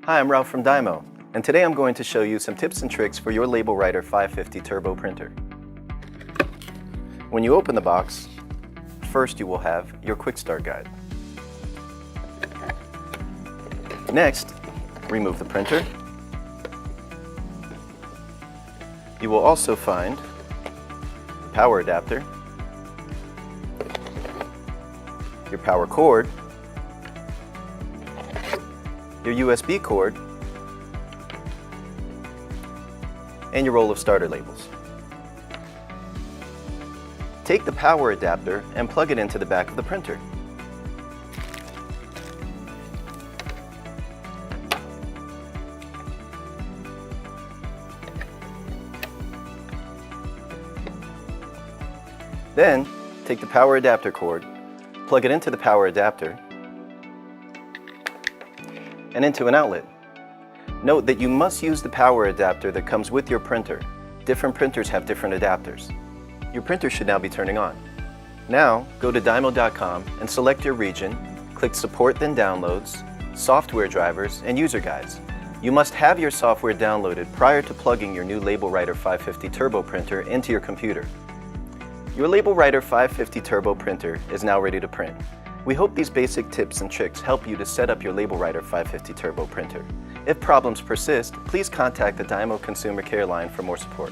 Hi, I'm Ralph from Dymo, and today I'm going to show you some tips and tricks for your LabelWriter 550 Turbo printer. When you open the box, first you will have your Quick Start Guide. Next, remove the printer. You will also find the power adapter, your power cord, your USB cord, and your roll of starter labels. Take the power adapter and plug it into the back of the printer. Then, take the power adapter cord, plug it into the power adapter, and into an outlet. Note that you must use the power adapter that comes with your printer. Different printers have different adapters. Your printer should now be turning on. Now, go to dymo.com and select your region, click Support then Downloads, Software Drivers, and User Guides. You must have your software downloaded prior to plugging your new LabelWriter 550 Turbo printer into your computer. Your LabelWriter 550 Turbo printer is now ready to print. We hope these basic tips and tricks help you to set up your LabelWriter 550 Turbo printer. If problems persist, please contact the Dymo Consumer Care line for more support.